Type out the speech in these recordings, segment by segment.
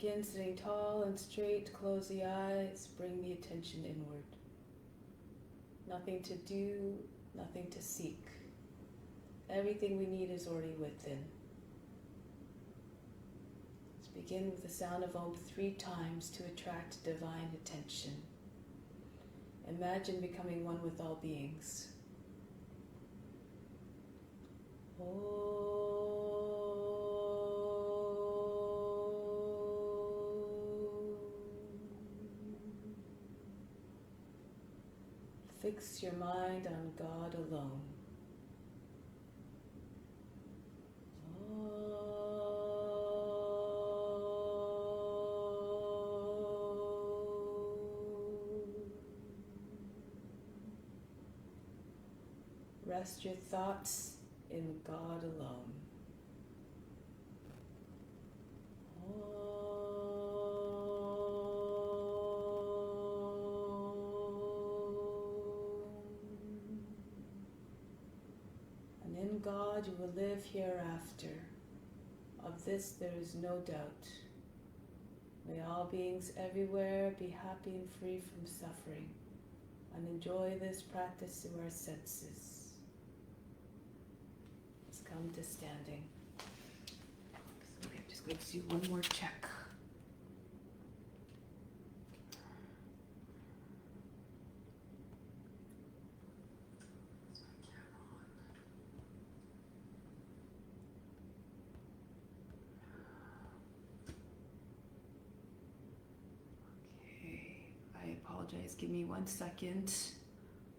Begin sitting tall and straight, close the eyes, bring the attention inward. Nothing to do, nothing to seek. Everything we need is already within. Let's begin with the sound of Om 3 times to attract divine attention. Imagine becoming one with all beings. Fix your mind on God alone. Rest your thoughts in God alone. And in God you will live hereafter. Of this there is no doubt. May all beings everywhere be happy and free from suffering, and enjoy this practice through our senses. Let's come to standing. So I'm just going to do one more check. I apologize, give me 1 second.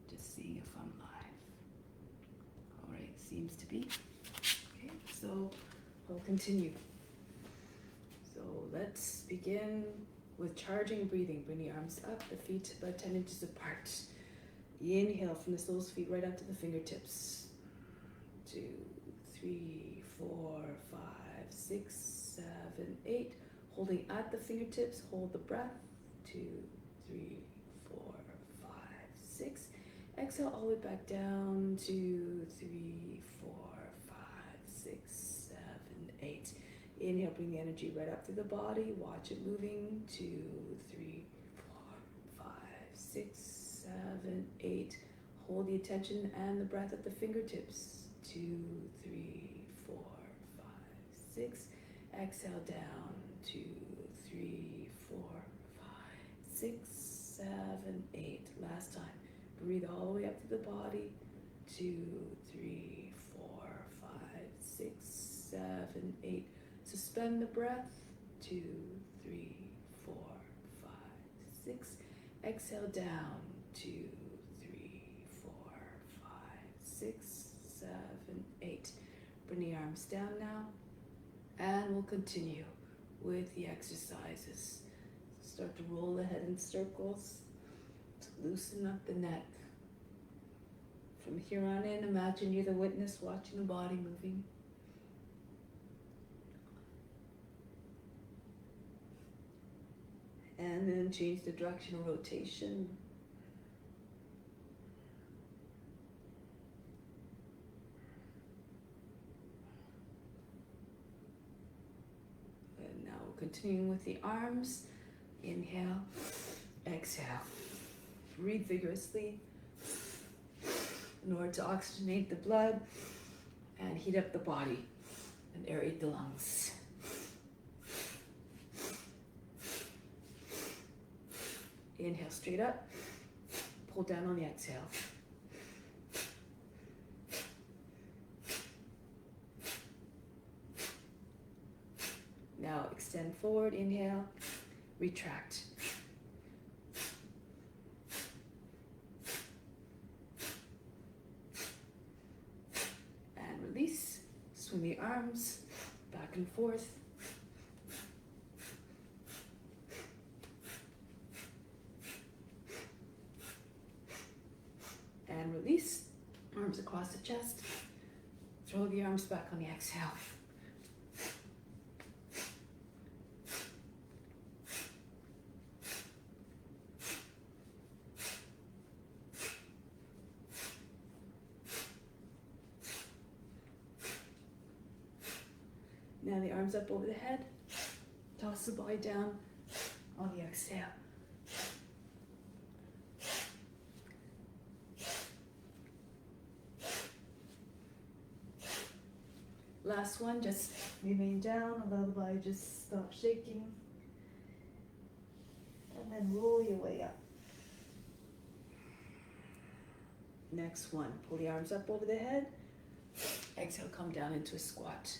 Just seeing if I'm live. All right, seems to be. Okay, so we'll continue. So let's begin with charging breathing. Bring the arms up, the feet about 10 inches apart. Inhale from the soles of the feet right up to the fingertips. 2, 3, 4, 5, 6, 7, 8. Holding at the fingertips, hold the breath. 2, 3, 4, 5, 6. Exhale all the way back down. 2, 3, 4, 5, 6, 7, 8. Inhale, bring the energy right up through the body. Watch it moving. 2, 3, 4, 5, 6, 7, 8. Hold the attention and the breath at the fingertips. 2, 3, 4, 5, 6. Exhale down. 2, 3, 4, 6, 7, 8. Last time. Breathe all the way up to the body. 2, 3, 4, 5, 6, 7, 8. Suspend the breath. 2, 3, 4, 5, 6. Exhale down. 2, 3, 4, 5, 6, 7, 8. Bring the arms down now. And we'll continue with the exercises. Start to roll the head in circles to loosen up the neck. From here on in, imagine you're the witness watching the body moving. And then change the direction of rotation. And now we're continuing with the arms. Inhale, exhale. Breathe vigorously in order to oxygenate the blood and heat up the body and aerate the lungs. Inhale straight up, pull down on the exhale. Now extend forward, inhale. Retract. And release. Swing the arms back and forth. And release. Arms across the chest. Throw the arms back on the exhale. Now the arms up over the head, Toss the body down on the exhale. Last one, just remain down, allow the body just stop shaking. And then roll your way up. Next one, pull the arms up over the head. Exhale, come down into a squat.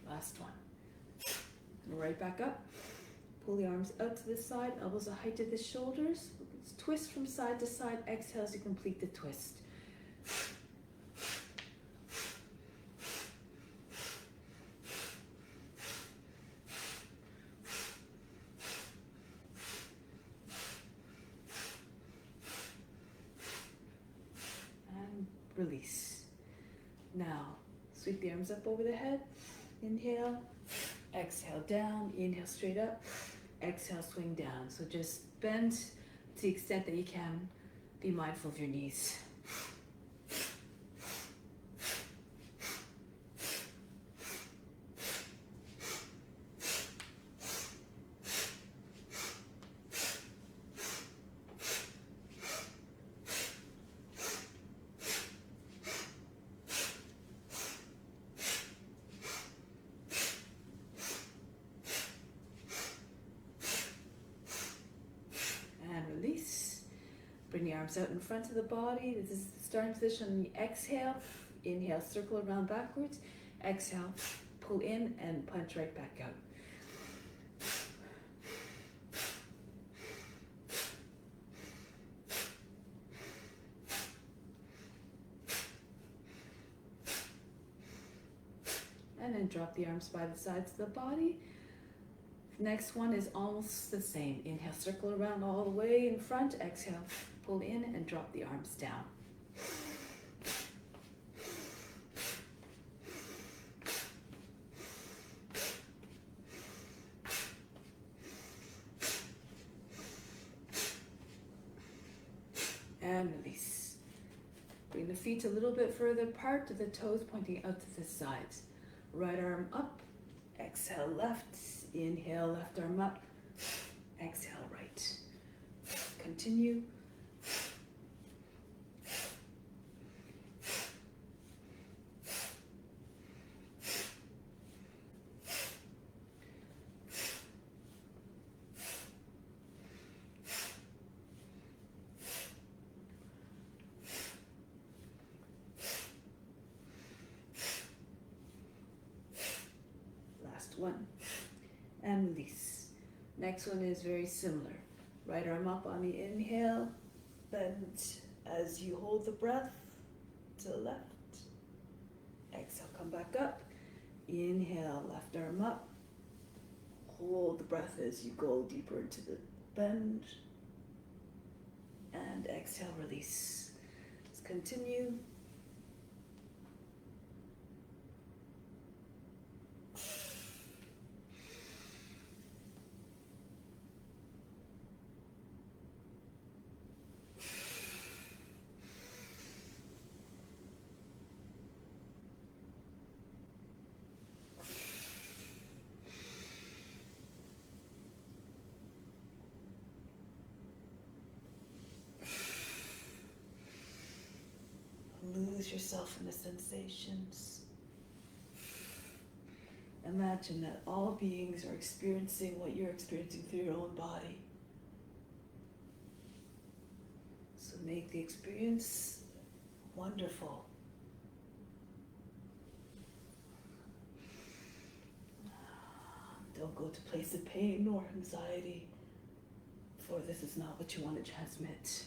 Last one. And right back up. Pull the arms out to the side, elbows are height to the shoulders. Twist from side to side. Exhale as you complete the twist. And release. Now, sweep the arms up over the head. Inhale. Exhale down. Inhale straight up. Exhale, swing down. So just bend to the extent that you can. Be mindful of your knees. Bring the arms out in front of the body. This is the starting position on the exhale. Inhale, circle around backwards. Exhale, pull in and punch right back out. And then drop the arms by the sides of the body. Next one is almost the same. Inhale, circle around all the way in front. Exhale, pull in and drop the arms down. And release. Bring the feet a little bit further apart to the toes pointing out to the sides. Right arm up. Exhale, left. Inhale, left arm up. Exhale, right. Continue. Last one. And release. Next one is very similar. Right arm up on the inhale. Bend as you hold the breath to the left. Exhale, come back up. Inhale, left arm up. Hold the breath as you go deeper into the bend. And exhale, release. Let's continue. Lose yourself in the sensations. Imagine that all beings are experiencing what you're experiencing through your own body. So make the experience wonderful. Don't go to a place of pain or anxiety, for this is not what you want to transmit.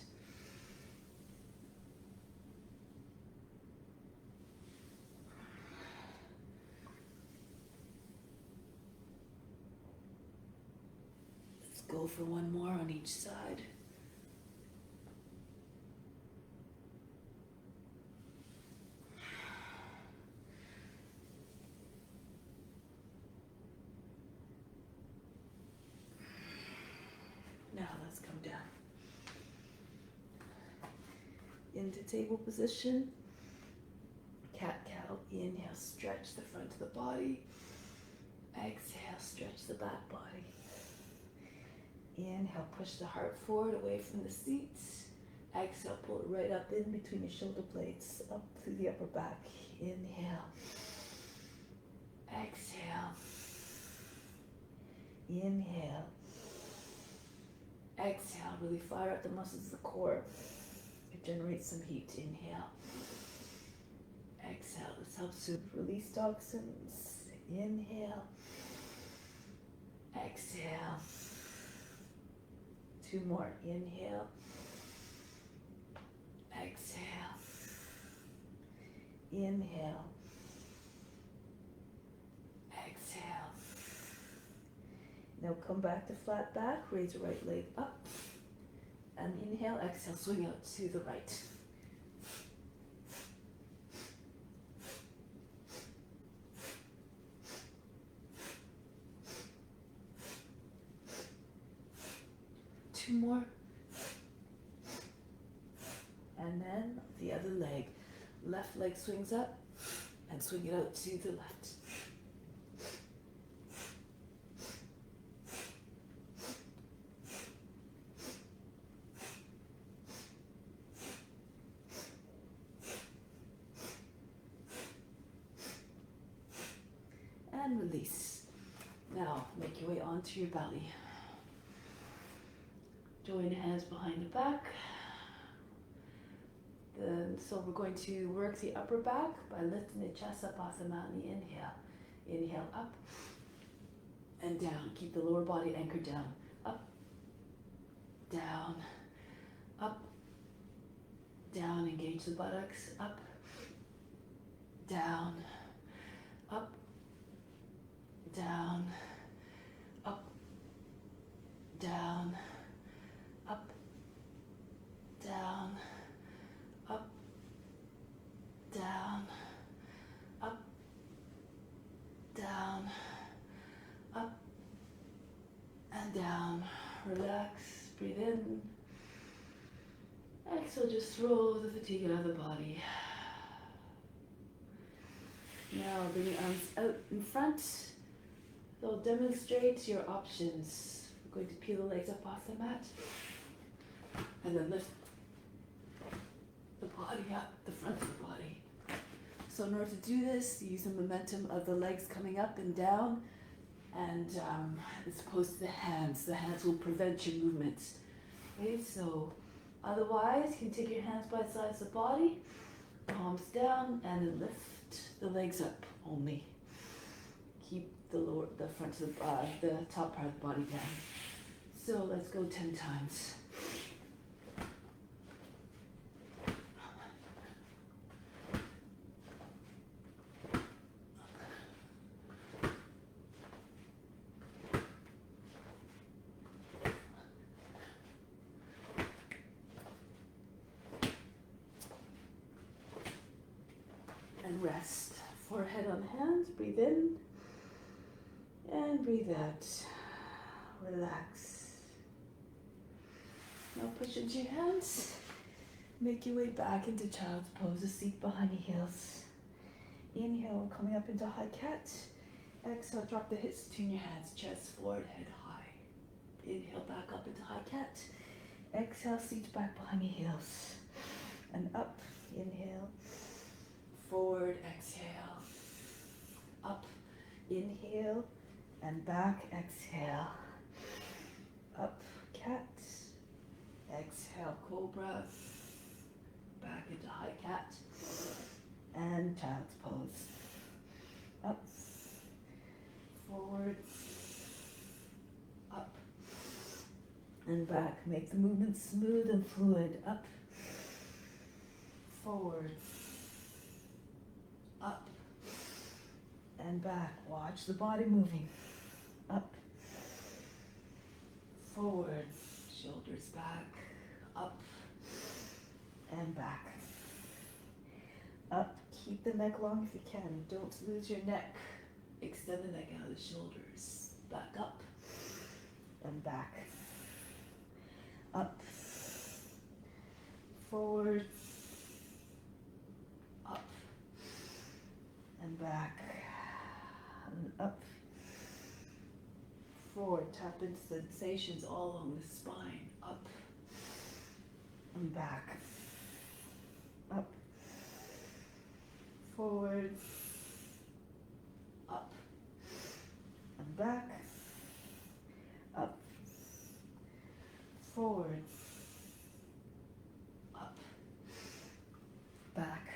Go for one more on each side. Now let's come down. into table position. Cat-cow, inhale, stretch the front of the body. Exhale, stretch the back body. Inhale, push the heart forward away from the seat. Exhale, pull it right up in between your shoulder blades, up through the upper back. Inhale. Exhale. Inhale. Exhale, really fire up the muscles of the core. It generates some heat. Inhale. Exhale, this helps to release toxins. Inhale. Exhale. 2 more. Inhale. Exhale. Inhale. Exhale. Now come back to flat back. Raise your right leg up. And inhale, exhale, swing out to the right. Two more. And then the other leg. Left leg swings up and swing it out to the left. And release. Now make your way onto your belly. Join hands behind the back. So we're going to work the upper back by lifting the chest up off the mat on the inhale. Inhale up and down. Keep the lower body anchored down. Up, down, up, down. Engage the buttocks. Up, down, up, down, up, down, up, down, up, down, up, down, up, and down. Relax, breathe in. Exhale, just throw the fatigue out of the body. Now bring your arms out in front. They'll demonstrate your options. We're going to peel the legs up off the mat. And then lift the body up, the front of the body. So in order to do this, use the momentum of the legs coming up and down, and as opposed to the hands. The hands will prevent your movement. Okay, so otherwise, you can take your hands by the sides of the body, palms down, and then lift the legs up only. Keep the front of the top part of the body down. So let's go 10 times. And rest. Forehead on hands, breathe in and breathe out. Relax. Now push into your hands. Make your way back into child's pose, the seat behind your heels. Inhale, coming up into high cat. Exhale, drop the hips between your hands, chest forward, head high. Inhale, back up into high cat. Exhale, seat back behind your heels. And up, inhale. Forward, exhale. Up, inhale. And back, exhale. Up, cat. Exhale, cobra. Back into high cat. And child's pose. Up, forward, up, and back. Make the movement smooth and fluid. Up, forward, up, and back. Watch the body moving. Up, forward, shoulders back, up, and back. Up, keep the neck long if you can. Don't lose your neck. Extend the neck out of the shoulders. Back up, and back. Up, forward, back and up, forward. Tap into sensations all along the spine. Up and back, up, forward, up and back, up, forward, up, back,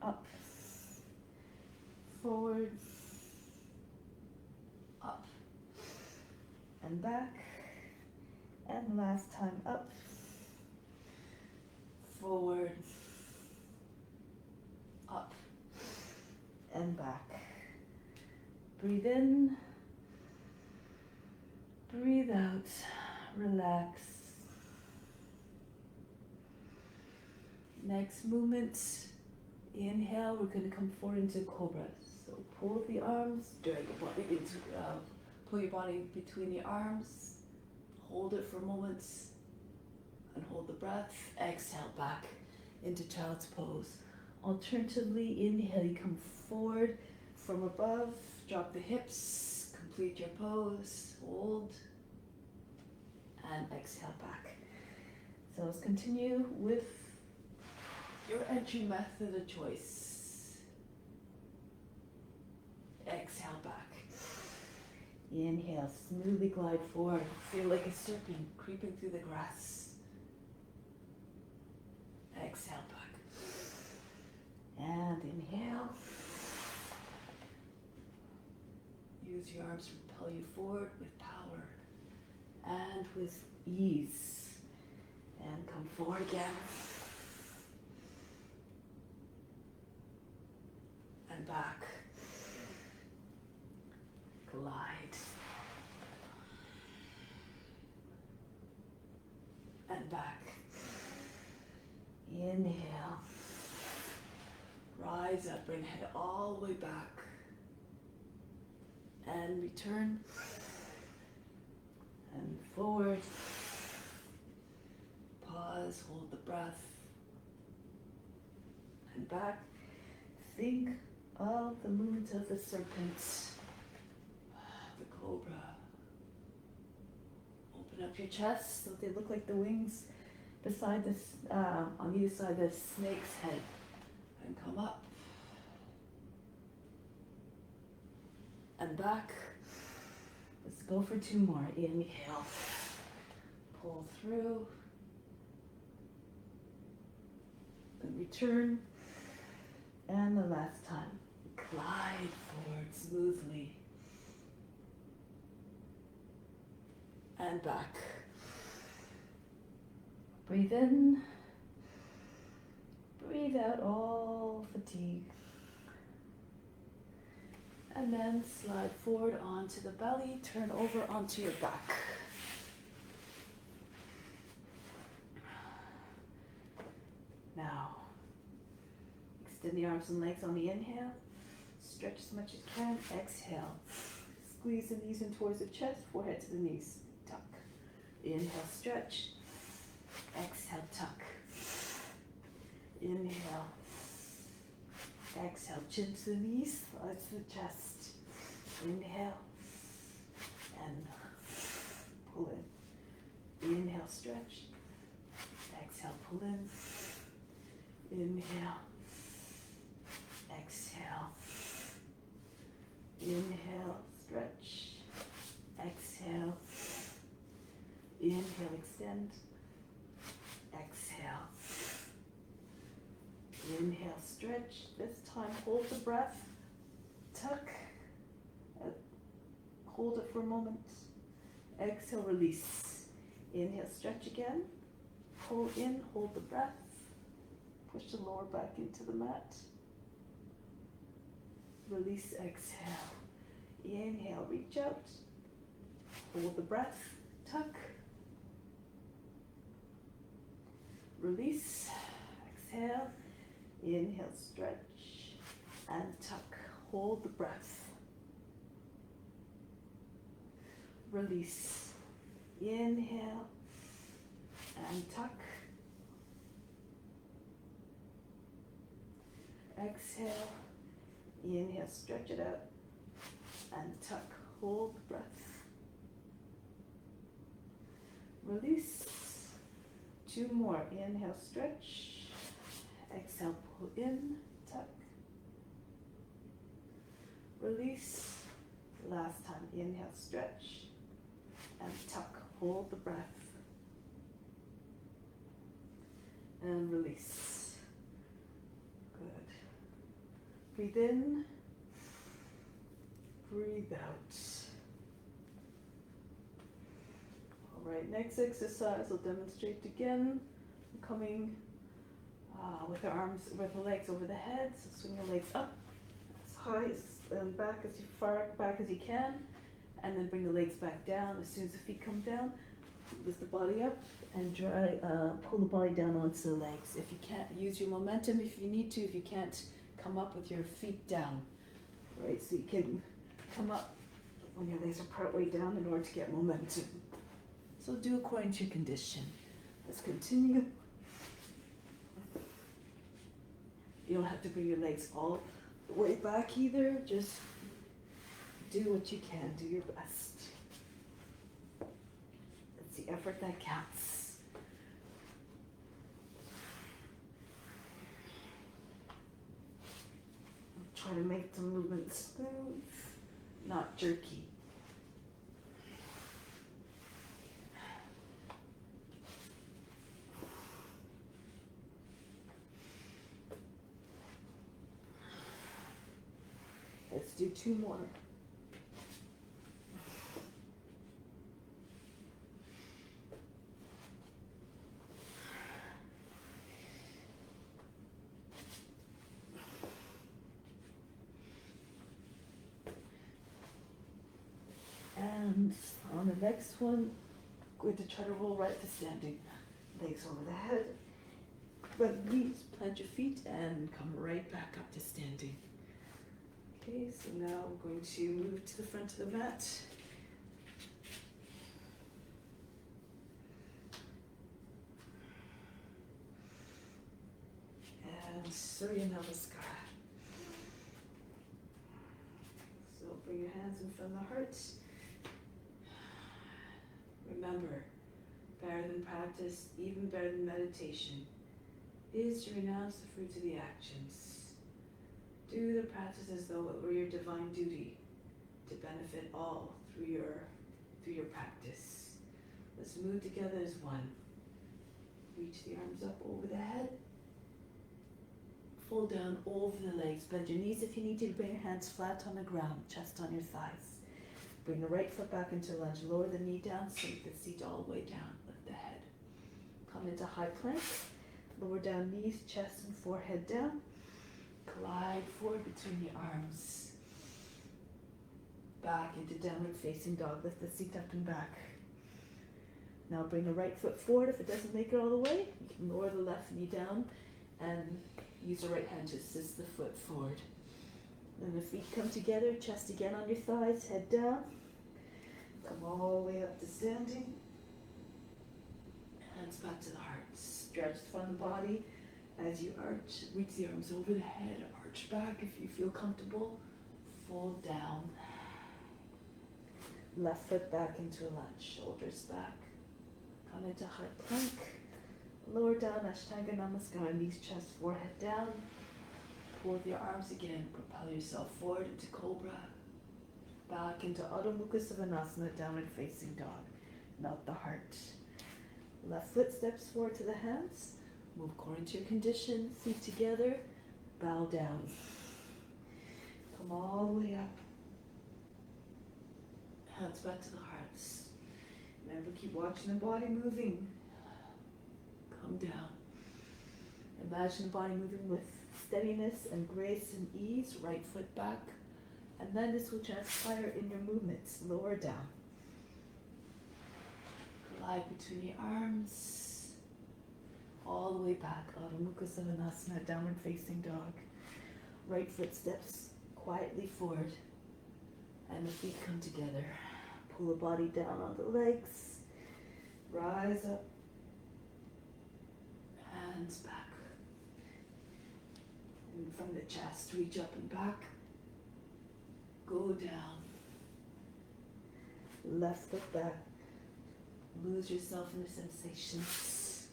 up, forward, up, and back, and last time up, forward, up, and back. Breathe in, breathe out, relax. Next movement, inhale, we're going to come forward into cobra. So pull the arms, drag your body into, pull your body between the arms, hold it for moments, and hold the breath. Exhale back into child's pose. Alternatively, inhale, you come forward from above, drop the hips, complete your pose, hold, and exhale back. So let's continue with your entry method of choice. Exhale back. Inhale, smoothly glide forward. Feel like a serpent creeping through the grass. Exhale back. And inhale. Use your arms to propel you forward with power and with ease. And come forward again. And back. Glide. And back. Inhale. Rise up, bring head all the way back. And return. And forward. Pause, hold the breath. And back. Think of the movement of the serpent, the cobra. Open up your chest so they look like the wings beside this, on either side of the snake's head. And come up. And back. Let's go for two more. Inhale. Pull through. And return. And the last time. Glide forward smoothly. And back. Breathe in. Breathe out all fatigue. And then slide forward onto the belly, turn over onto your back. Now, extend the arms and legs on the inhale. Stretch as much as you can. Exhale. Squeeze the knees in towards the chest, forehead to the knees. Tuck. Inhale, stretch. Exhale, tuck. Inhale. Exhale, chin to the knees, thighs to the chest. Inhale. And pull in. Inhale, stretch. Exhale, pull in. Inhale. Exhale. Inhale, stretch. Exhale. Inhale, extend. Exhale. Inhale, stretch. This time, hold the breath. Tuck. Hold it for a moment. Exhale, release. Inhale, stretch again. Pull in, hold the breath. Push the lower back into the mat. Release, exhale. Inhale, reach out. Hold the breath. Tuck. Release. Exhale. Inhale, stretch. And tuck. Hold the breath. Release. Inhale. And tuck. Exhale. Inhale, stretch it out. And tuck, hold the breath. Release. 2 more. Inhale, stretch. Exhale, pull in, tuck. Release. Last time. Inhale, stretch. And tuck, hold the breath. And release. Good. Breathe in. Breathe out. All right, next exercise I'll demonstrate again. Coming with the arms, with the legs over the head. So swing your legs up as high and back as far back as you can, and then bring the legs back down. As soon as the feet come down, lift the body up and pull the body down onto the legs. If you can't, use your momentum if you need to. If you can't, come up with your feet down. Right, so you can come up when your legs are part way down in order to get momentum. So do according to your condition. Let's continue. You don't have to bring your legs all the way back either. Just do what you can. Do your best. It's the effort that counts. Try to make the movement smooth, not jerky. Let's do 2 more. And on the next one, going to try to roll right to standing. Legs over the head. Bend knees, plant your feet, and come right back up to standing. Okay, so now we're going to move to the front of the mat. And Surya Namaskar. So bring your hands in front of the heart. Remember, better than practice, even better than meditation, is to renounce the fruits of the actions. Do the practice as though it were your divine duty to benefit all through your practice. Let's move together as one. Reach the arms up over the head. Fold down over the legs. Bend your knees if you need to. Bring your hands flat on the ground, chest on your thighs. Bring the right foot back into lunge. Lower the knee down, sink the seat all the way down. Lift the head. Come into high plank. Lower down knees, chest and forehead down. Glide forward between the arms. Back into downward facing dog. Lift the seat up and back. Now bring the right foot forward. If it doesn't make it all the way, you can lower the left knee down and use the right hand to assist the foot forward. Then the feet come together, chest again on your thighs, head down. Come all the way up to standing. Hands back to the heart. Stretch the front of the body as you arch. Reach the arms over the head. Arch back if you feel comfortable. Fold down. Left foot back into lunge. Shoulders back. Come into high plank. Lower down, Ashtanga Namaskar. Knees, chest, forehead down. Pull with your arms again. Propel yourself forward into Cobra. Back into Adho Mukha Svanasana, downward facing dog. Melt the heart. Left foot steps forward to the hands. Move according to your condition. Feet together. Bow down. Come all the way up. Hands back to the hearts. Remember, keep watching the body moving. Come down. Imagine the body moving with steadiness and grace and ease. Right foot back. And then this will transpire in your movements. Lower down. Glide between your arms. All the way back. Adho Mukha Svanasana, downward facing dog. Right foot steps quietly forward. And the feet come together. Pull the body down on the legs. Rise up. Hands back. And from the chest, reach up and back. Go down. Left foot back. Lose yourself in the sensations.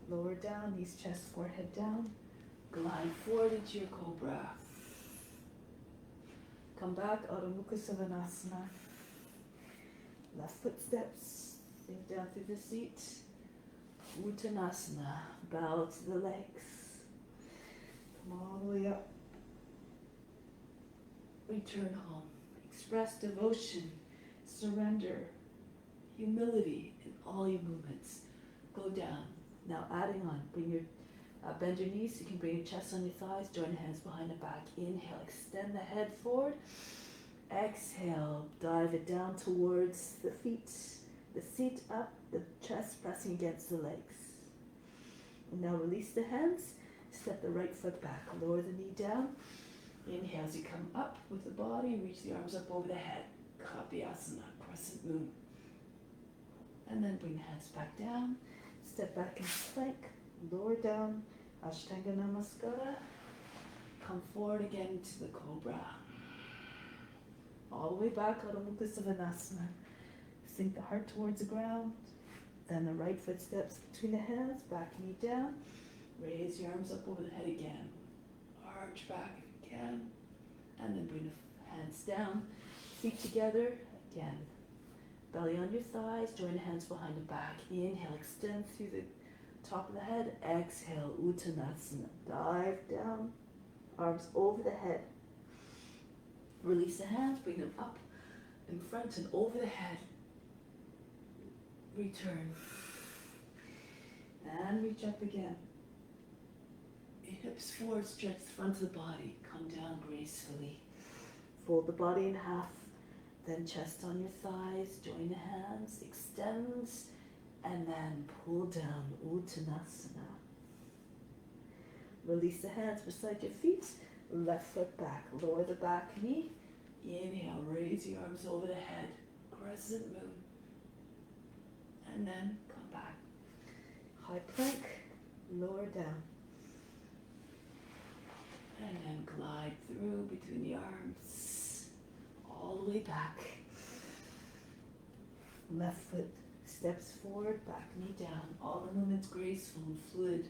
Lower down, knees, chest, forehead down. Glide forward into your cobra. Come back, Adho Mukha Savasana. Left foot steps. Sink down through the seat. Uttanasana. Bow to the legs. Come all the way up. Return home. Express devotion, surrender, humility in all your movements. Go down. Now adding on, bend your knees. You can bring your chest on your thighs. Join hands behind the back. Inhale, extend the head forward. Exhale, dive it down towards the feet. The seat up, the chest pressing against the legs. And now release the hands. Step the right foot back. Lower the knee down. Inhale as you come up with the body. Reach the arms up over the head. Kapiyasana, crescent moon. And then bring the hands back down. Step back and plank. Lower down. Ashtanga Namaskara. Come forward again to the cobra. All the way back, Adho Mukha Savasana. Sink the heart towards the ground. Then the right foot steps between the hands, back knee down. Raise your arms up over the head again. Arch back if you can. And then bring the hands down. Feet together again. Belly on your thighs. Join the hands behind the back. Inhale, extend through the top of the head. Exhale, Uttanasana. Dive down. Arms over the head. Release the hands. Bring them up in front and over the head. Return. And reach up again. Hips forward, stretch the front of the body. Come down gracefully. Fold the body in half. Then chest on your thighs. Join the hands. Extend. And then pull down. Uttanasana. Release the hands beside your feet. Left foot back. Lower the back knee. Inhale. Raise your arms over the head. Crescent moon. And then come back. High plank. Lower down. And then glide through between the arms, all the way back. Left foot steps forward, back knee down. All the movements graceful and fluid.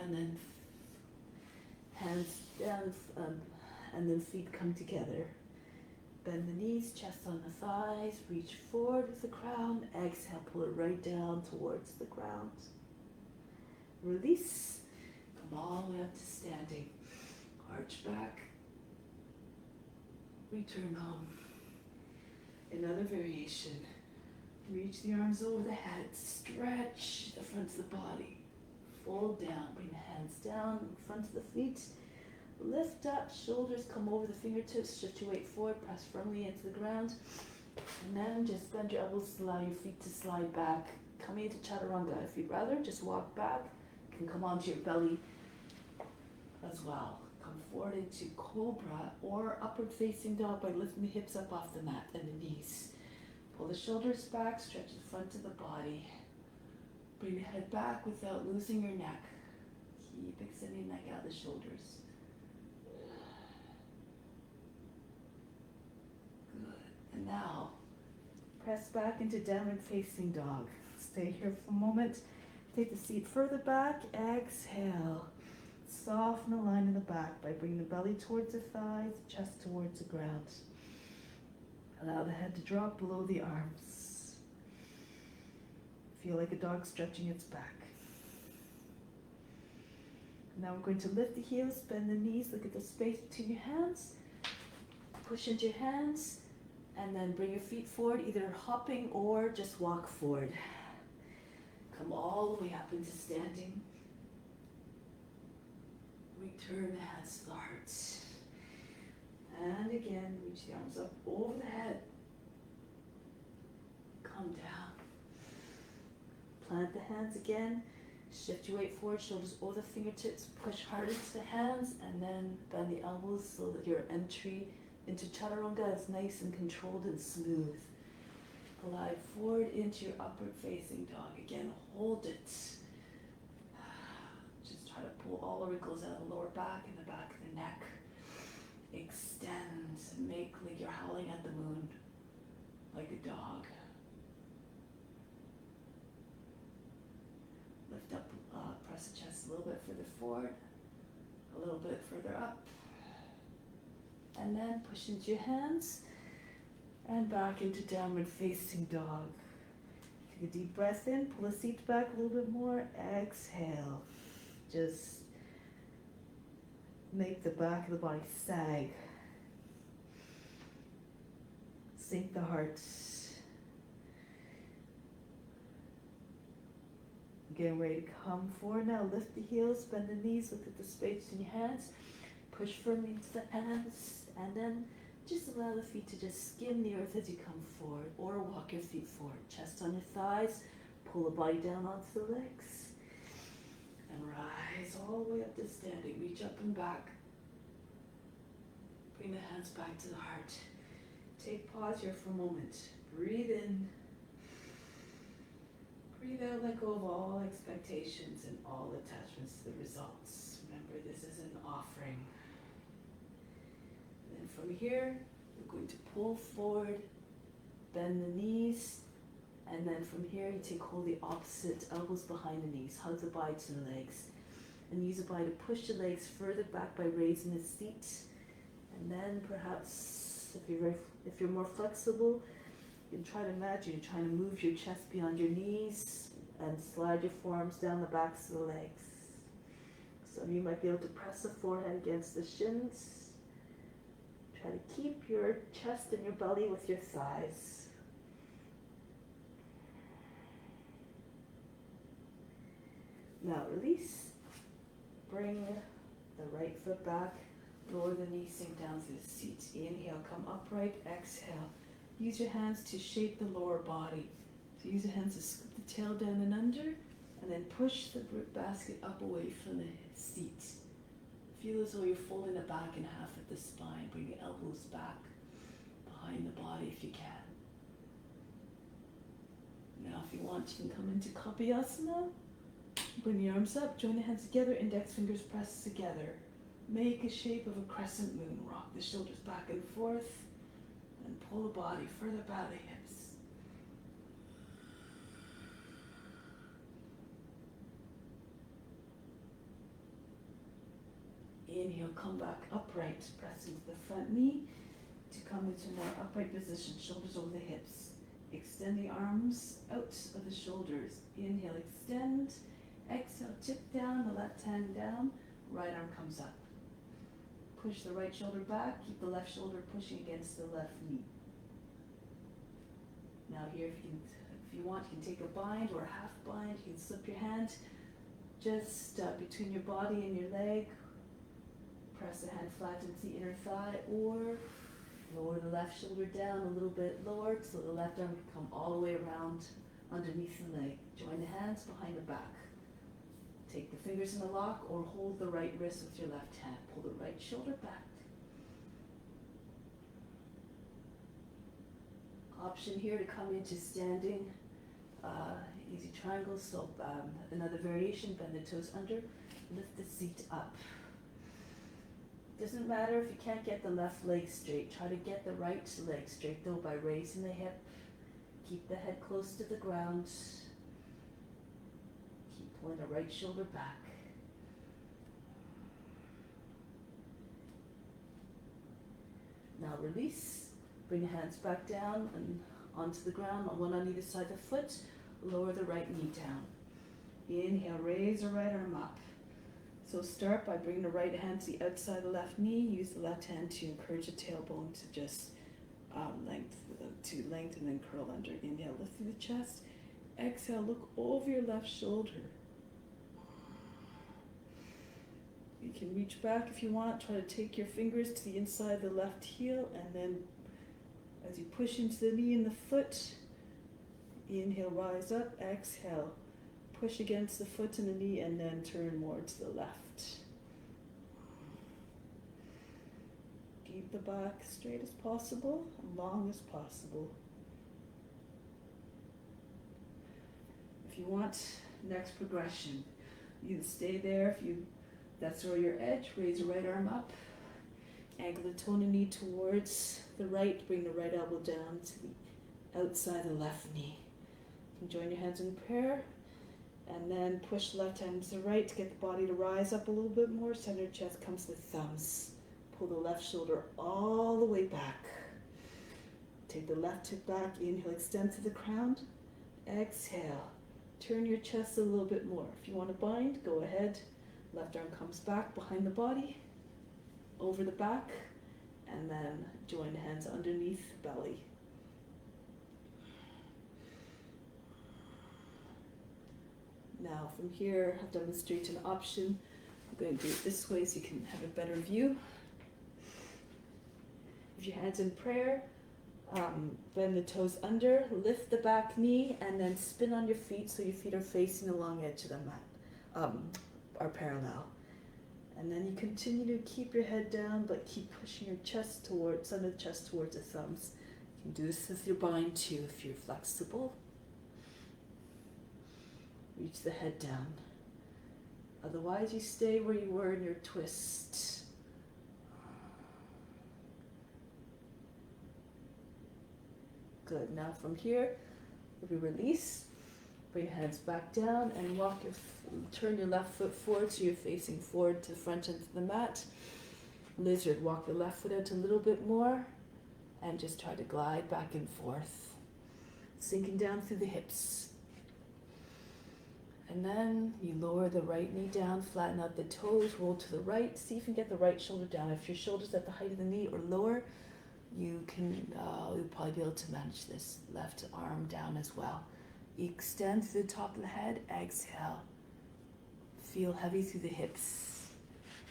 And then hands down, and then feet come together. Bend the knees, chest on the thighs. Reach forward with the crown. Exhale, pull it right down towards the ground. Release. Come all the way up to standing. Arch back. Return home. Another variation. Reach the arms over the head. Stretch the front of the body. Fold down. Bring the hands down in front of the feet. Lift up. Shoulders come over the fingertips. Shift your weight forward. Press firmly into the ground. And then just bend your elbows to allow your feet to slide back. Coming into chaturanga. If you'd rather, just walk back. You can come onto your belly as well. Come forward into cobra or upward facing dog by lifting the hips up off the mat and the knees. Pull the shoulders back, stretch the front of the body. Bring the head back without losing your neck. Keep extending the neck out the shoulders. Good. And now, press back into downward facing dog. Stay here for a moment. Take the seat further back. Exhale. Soften the line in the back by bringing the belly towards the thighs, chest towards the ground. Allow the head to drop below the arms. Feel like a dog stretching its back. Now we're going to lift the heels, bend the knees, look at the space between your hands. Push into your hands, and then bring your feet forward, either hopping or just walk forward. Come all the way up into standing. Return the hands to the heart. And again, reach the arms up over the head. Come down. Plant the hands again. Shift your weight forward, shoulders over the fingertips. Push hard into the hands and then bend the elbows so that your entry into chaturanga is nice and controlled and smooth. Glide forward into your upward facing dog. Again, hold it. Just try to pull all the wrinkles out of the lower back and the back of the neck. Extend and make like you're howling at the moon, like a dog. Lift up, press the chest a little bit further forward, a little bit further up, and then push into your hands and back into downward facing dog. Take a deep breath in, pull the seat back a little bit more, exhale. Just make the back of the body sag. Sink the heart. Getting ready to come forward now. Lift the heels, bend the knees, look at the space in your hands. Push firmly into the hands, and then just allow the feet to just skim the earth as you come forward, or walk your feet forward. Chest on your thighs, pull the body down onto the legs, and rise all the way up to standing. Reach up and back. Bring the hands back to the heart. Take pause here for a moment. Breathe in. Breathe out, let go of all expectations and all attachments to the results. Remember, this is an offering. And then from here, we're going to pull forward, bend the knees, and then from here you take hold of the opposite, elbows behind the knees, hug the body to the legs, and use the body to push the legs further back by raising the seat. And then perhaps, if you're more flexible, you can try to imagine you're trying to move your chest beyond your knees and slide your forearms down the backs of the legs. Some of you might be able to press the forehead against the shins. Try to keep your chest and your belly with your thighs. Now release. Bring the right foot back. Lower the knee, sink down to the seat. Inhale, come upright, exhale. Use your hands to shape the lower body. So use your hands to scoop the tail down and under, and then push the basket up away from the seat. Feel as though you're folding it back in half at the spine. Bring the elbows back behind the body if you can. Now if you want, you can come into Kapayasana. Bring the arms up, join the hands together, index fingers pressed together. Make a shape of a crescent moon. Rock the shoulders back and forth, and pull the body further back the hips. Inhale, come back upright. Press into the front knee to come into a more upright position. Shoulders over the hips. Extend the arms out of the shoulders. Inhale, extend. Exhale, tip down, the left hand down. Right arm comes up. Push the right shoulder back. Keep the left shoulder pushing against the left knee. Now here, if you want, you can take a bind or a half bind. You can slip your hand just between your body and your leg. Press the hand flat into the inner thigh, or lower the left shoulder down a little bit lower so the left arm can come all the way around underneath the leg. Join the hands behind the back. Take the fingers in a lock or hold the right wrist with your left hand. Pull the right shoulder back. Option here to come into standing easy triangle. So another variation, bend the toes under, lift the seat up. Doesn't matter if you can't get the left leg straight. Try to get the right leg straight though by raising the hip. Keep the head close to the ground. Pulling the right shoulder back. Now release. Bring the hands back down and onto the ground, one on either side of the foot. Lower the right knee down. Inhale, raise the right arm up. So start by bringing the right hand to the outside of the left knee. Use the left hand to encourage the tailbone to just lengthen and curl under. Inhale, lift through the chest. Exhale, look over your left shoulder. You can reach back if you want. Try to take your fingers to the inside of the left heel, and then as you push into the knee and the foot, inhale, rise up, exhale. Push against the foot and the knee, and then turn more to the left. Keep the back straight as possible, and long as possible. If you want, next progression, you stay there. If that's where your edge, raise your right arm up. Angle the toe and the knee towards the right. Bring the right elbow down to the outside of the left knee. And join your hands in prayer. And then push the left hand to the right to get the body to rise up a little bit more. Center of chest comes to the thumbs. Pull the left shoulder all the way back. Take the left hip back. Inhale, extend to the crown. Exhale. Turn your chest a little bit more. If you want to bind, go ahead. Left arm comes back behind the body, over the back, and then join the hands underneath the belly. Now from here, I'll demonstrate an option. I'm going to do it this way so you can have a better view. If your hands in prayer, bend the toes under, lift the back knee, and then spin on your feet so your feet are facing the long edge of the mat, are parallel. And then you continue to keep your head down, but keep pushing your chest towards, under the chest towards the thumbs. You can do this with your bind too if you're flexible. Reach the head down. Otherwise, you stay where you were in your twist. Good. Now from here, we release. Bring your hands back down and turn your left foot forward so you're facing forward to the front end of the mat. Lizard, walk the left foot out a little bit more and just try to glide back and forth. Sinking down through the hips. And then you lower the right knee down, flatten out the toes, roll to the right. See if you can get the right shoulder down. If your shoulder's at the height of the knee or lower, you'll probably be able to manage this. Left arm down as well. Extend to the top of the head, exhale. Feel heavy through the hips.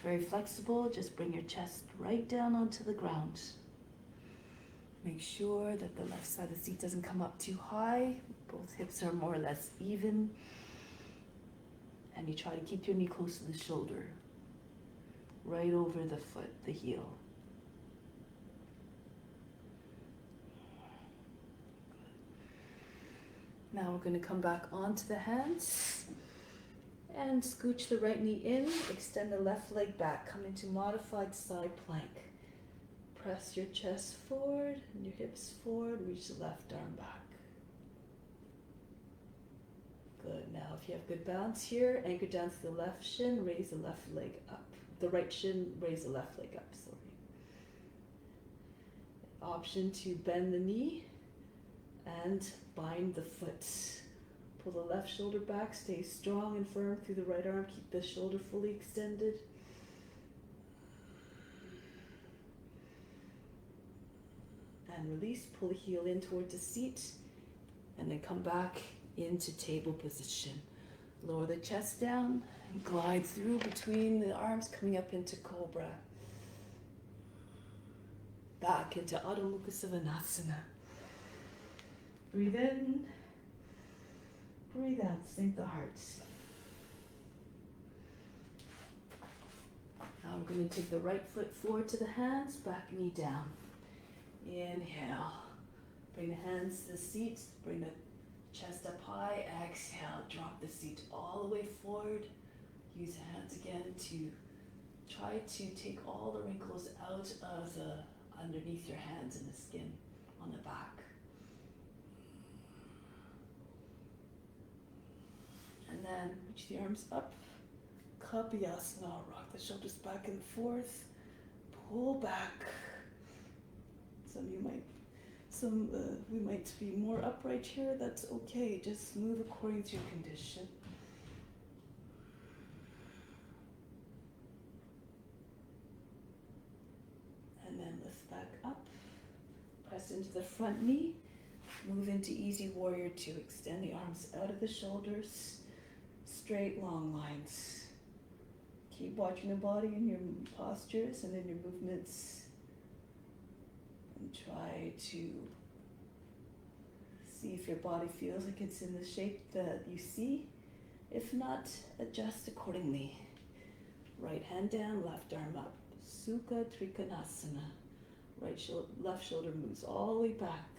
Very flexible, just bring your chest right down onto the ground. Make sure that the left side of the seat doesn't come up too high. Both hips are more or less even. And you try to keep your knee close to the shoulder. Right over the foot, the heel. Now we're going to come back onto the hands and scooch the right knee in, extend the left leg back, come into modified side plank. Press your chest forward and your hips forward, reach the left arm back. Good. Now if you have good balance here, anchor down to the left shin, raise the left leg up. The right shin, raise the left leg up, sorry. Option to bend the knee and bind the foot. Pull the left shoulder back, stay strong and firm through the right arm, keep the shoulder fully extended. And release, pull the heel in towards the seat, and then come back into table position. Lower the chest down and glide through between the arms, coming up into cobra. Back into Adho Mukha Svanasana. Breathe in, breathe out, sink the heart. Now we're going to take the right foot forward to the hands, back knee down. Inhale, bring the hands to the seat, bring the chest up high, exhale, drop the seat all the way forward. Use the hands again to try to take all the wrinkles out of underneath your hands and the skin on the back. And then reach the arms up, Kapiyasana, rock the shoulders back and forth, pull back. We might be more upright here, that's okay, just move according to your condition. And then lift back up, press into the front knee, move into easy warrior 2, extend the arms out of the shoulders, straight long lines. Keep watching the body in your postures and in your movements. And try to see if your body feels like it's in the shape that you see. If not, adjust accordingly. Right hand down, left arm up. Sukha Trikonasana. Left shoulder moves all the way back.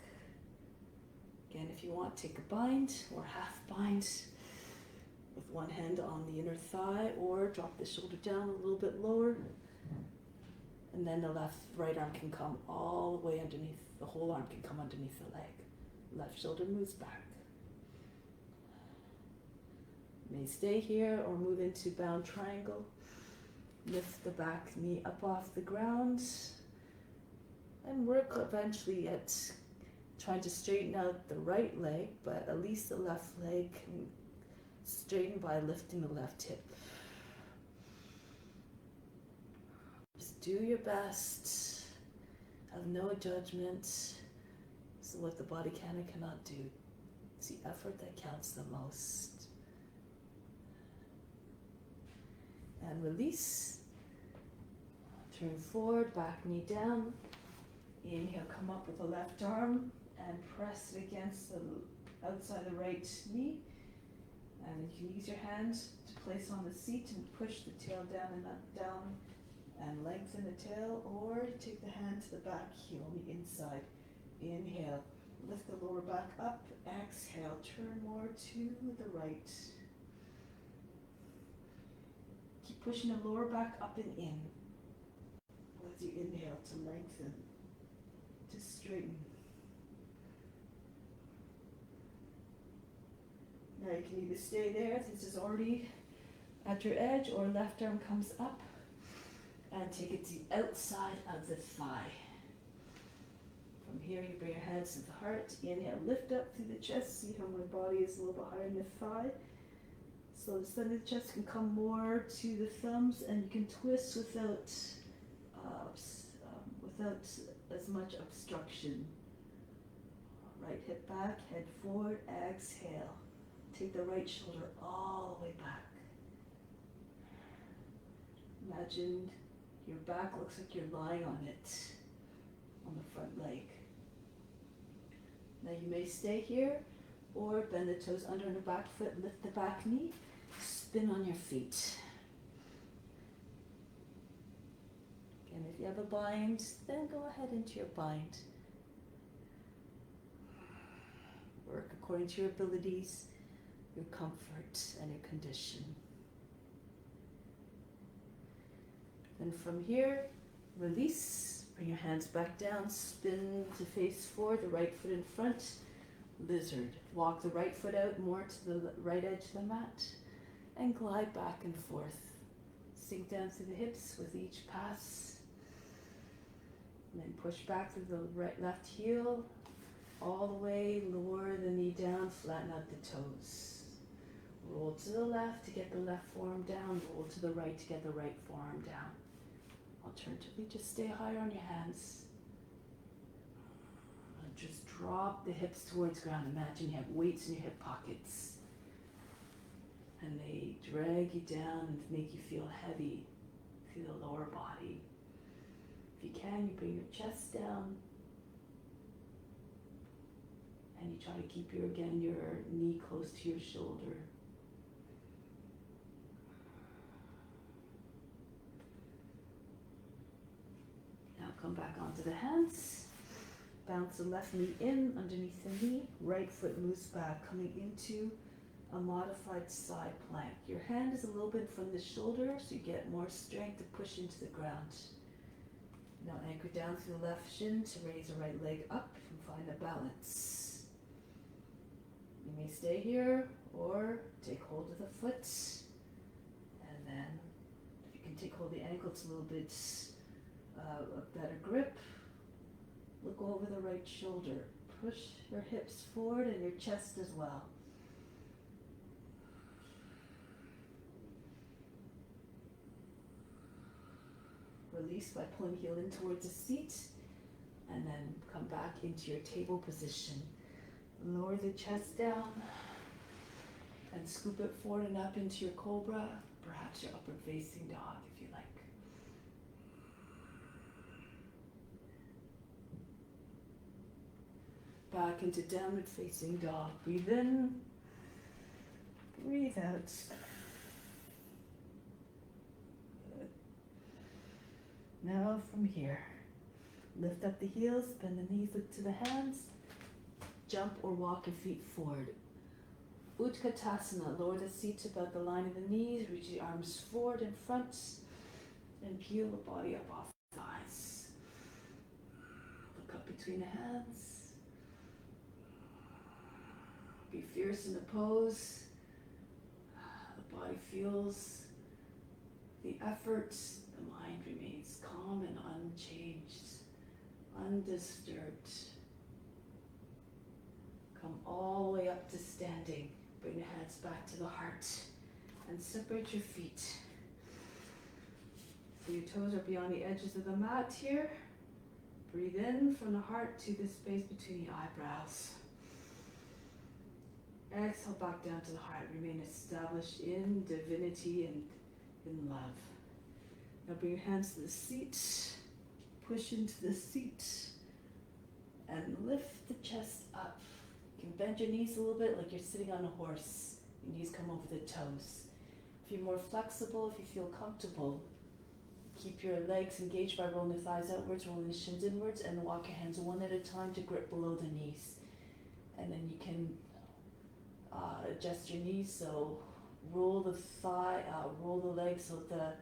Again, if you want, take a bind or half bind with one hand on the inner thigh, or drop the shoulder down a little bit lower. And then the right arm can come all the way underneath, the whole arm can come underneath the leg. Left shoulder moves back. You may stay here or move into bound triangle. Lift the back knee up off the ground and work eventually at trying to straighten out the right leg, but at least the left leg can straighten by lifting the left hip. Just do your best. Have no judgment. So what the body can and cannot do. It's the effort that counts the most. And release. Turn forward, back knee down. Inhale, come up with the left arm and press it against the outside the right knee. And you can use your hand to place on the seat and push the tail down and up, down, and lengthen the tail, or take the hand to the back heel on the inside. Inhale, lift the lower back up. Exhale, turn more to the right. Keep pushing the lower back up and in as you inhale to lengthen, to straighten. Now you can either stay there, this is already at your edge, or left arm comes up and take it to the outside of the thigh. From here you bring your hands to the heart. Inhale, lift up through the chest. See how my body is a little bit higher than the thigh. So the center of the chest can come more to the thumbs, and you can twist without as much obstruction. Right hip back, head forward, exhale. Take the right shoulder all the way back. Imagine your back looks like you're lying on it, on the front leg. Now you may stay here or bend the toes under the back foot, lift the back knee, spin on your feet. And if you have a bind, then go ahead into your bind. Work according to your abilities, your comfort, and your condition. Then from here, release, bring your hands back down, spin to face forward, the right foot in front, lizard. Walk the right foot out more to the right edge of the mat, and glide back and forth. Sink down through the hips with each pass. And then push back through the left heel, all the way, lower the knee down, flatten out the toes. Roll to the left to get the left forearm down, roll to the right to get the right forearm down. Alternatively, just stay higher on your hands. And just drop the hips towards ground. Imagine you have weights in your hip pockets. And they drag you down and make you feel heavy through the lower body. If you can, you bring your chest down. And you try to keep your knee close to your shoulder. Now come back onto the hands. Bounce the left knee in underneath the knee. Right foot moves back, coming into a modified side plank. Your hand is a little bit from the shoulder, so you get more strength to push into the ground. Now anchor down through the left shin to raise the right leg up and find a balance. You may stay here or take hold of the foot, and then if you can take hold of the ankle, it's a little bit a better grip. Look over the right shoulder. Push your hips forward and your chest as well. Release by pulling heel in towards the seat, and then come back into your table position. Lower the chest down and scoop it forward and up into your cobra, perhaps your upward facing dog if you like. Back into downward facing dog. Breathe in, breathe out. Good. Now from here, lift up the heels, bend the knees, look to the hands, jump or walk your feet forward. Utkatasana, lower the seat to about the line of the knees, reach the arms forward and front, and peel the body up off the thighs. between the hands. Be fierce in the pose. The body feels the effort. The mind remains calm and unchanged, undisturbed. Come all the way up to standing. Bring the hands back to the heart and separate your feet. So your toes are beyond the edges of the mat here. Breathe in from the heart to the space between the eyebrows. Exhale back down to the heart. Remain established in divinity and in love. Now bring your hands to the seat. Push into the seat. And lift the chest up. You can bend your knees a little bit like you're sitting on a horse. Your knees come over the toes. If you're more flexible, if you feel comfortable, keep your legs engaged by rolling the thighs outwards, rolling the shins inwards, and walk your hands one at a time to grip below the knees. And then you can adjust your knees, so roll the legs so the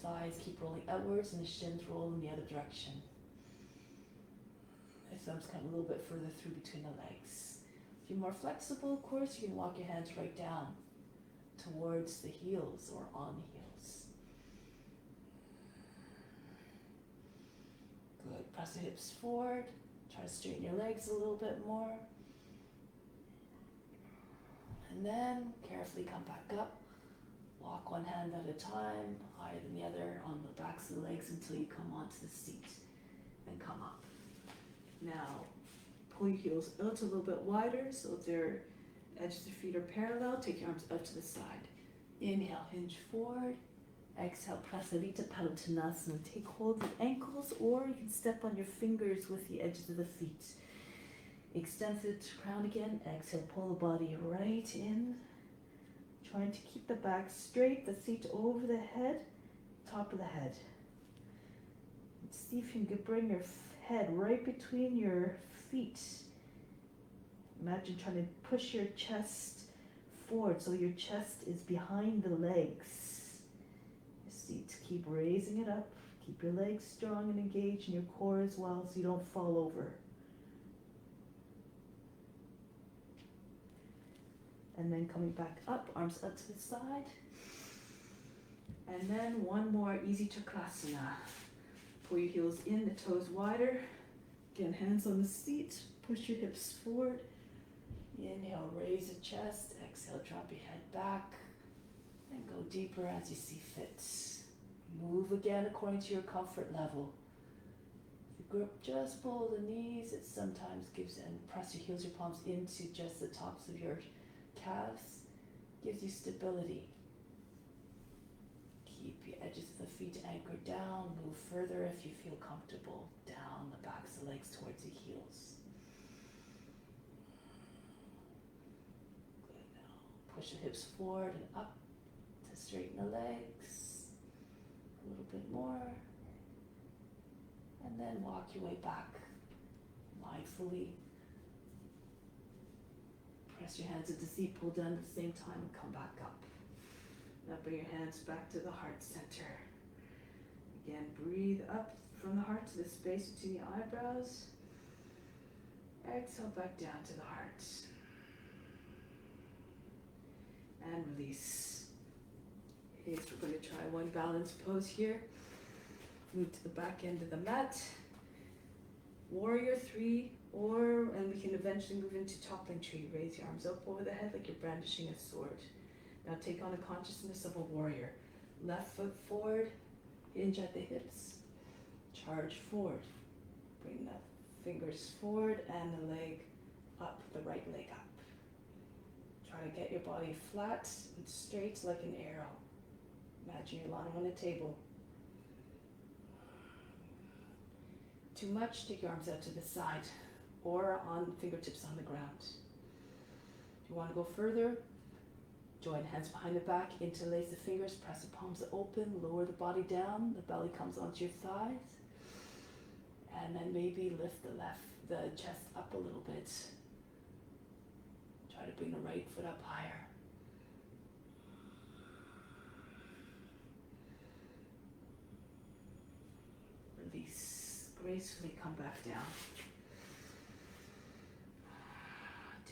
thighs keep rolling outwards and the shins roll in the other direction. The thumbs come a little bit further through between the legs. If you're more flexible, of course, you can walk your hands right down towards the heels or on the heels. Good. Press the hips forward. Try to straighten your legs a little bit more. And then carefully come back up. Walk one hand at a time, higher than the other on the backs of the legs until you come onto the seat and come up. Now, pull your heels out a little bit wider so their edges of your feet are parallel. Take your arms out to the side. Inhale, hinge forward. Exhale, Prasarita Padottanasana. Take hold of the ankles, or you can step on your fingers with the edges of the feet. Extend the crown again. Exhale, pull the body right in. Trying to keep the back straight, the feet over the head, top of the head. And see if you can bring your head right between your feet. Imagine trying to push your chest forward so your chest is behind the legs. Seat, keep raising it up. Keep your legs strong and engaged in your core as well so you don't fall over. And then coming back up, arms up to the side. And then one more easy Chakrasana. Pull your heels in, the toes wider. Again, hands on the seat. Push your hips forward. Inhale, raise the chest. Exhale, drop your head back. And go deeper as you see fit. Move again according to your comfort level. If you grip just below the knees, it sometimes gives, and press your heels, your palms into just the tops of your calves, gives you stability. Keep your edges of the feet anchored down. Move further if you feel comfortable. Down the backs of the legs towards the heels. Good. Now push the hips forward and up to straighten the legs. A little bit more. And then walk your way back mindfully. Press your hands at the seat, pull down at the same time, and come back up. Now bring your hands back to the heart center. Again, breathe up from the heart to the space between the eyebrows. Exhale back down to the heart. And release. Okay, so we're going to try one balanced pose here. Move to the back end of the mat. Warrior 3. And we can eventually move into toppling tree. Raise your arms up over the head like you're brandishing a sword. Now take on the consciousness of a warrior. Left foot forward, hinge at the hips, charge forward. Bring the fingers forward and the leg up, the right leg up. Try to get your body flat and straight like an arrow. Imagine you're lying on a table. Too much, take your arms out to the side or on fingertips on the ground. If you want to go further, join hands behind the back, interlace the fingers, press the palms open, lower the body down, the belly comes onto your thighs, and then maybe lift the chest up a little bit. Try to bring the right foot up higher. Release, gracefully come back down.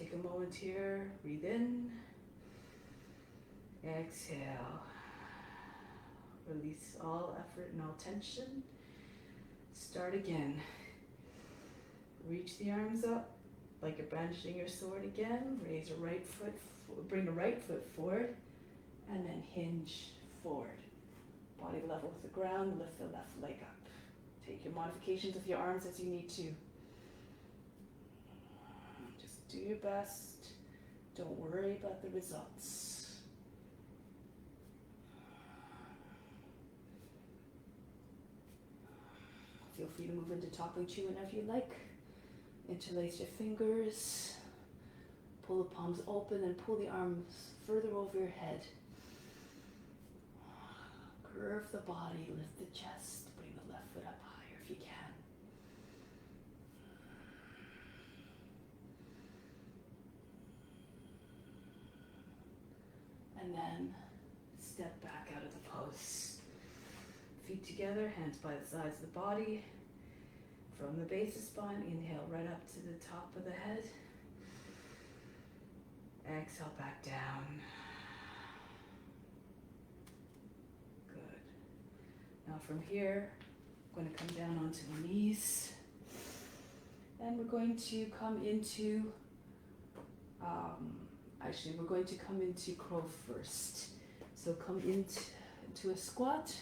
take a moment here, breathe in, exhale. Release all effort and all tension. Start again. Reach the arms up like you're brandishing your sword again. Raise a right foot, bring the right foot forward, and then hinge forward. Body level with the ground, lift the left leg up. Take your modifications of your arms as you need to. Just do your best. Don't worry about the results. Feel free to move into toppling chi whenever you like. Interlace your fingers. Pull the palms open and pull the arms further over your head. Curve the body, lift the chest, bring the left foot up higher if you can. And then step back out of the pose. Feet together, hands by the sides of the body. From the base of the spine, inhale right up to the top of the head. Exhale back down. Good. Now from here, I'm going to come down onto the knees. And we're going to come into, we're going to come into crow first. So come into a squat.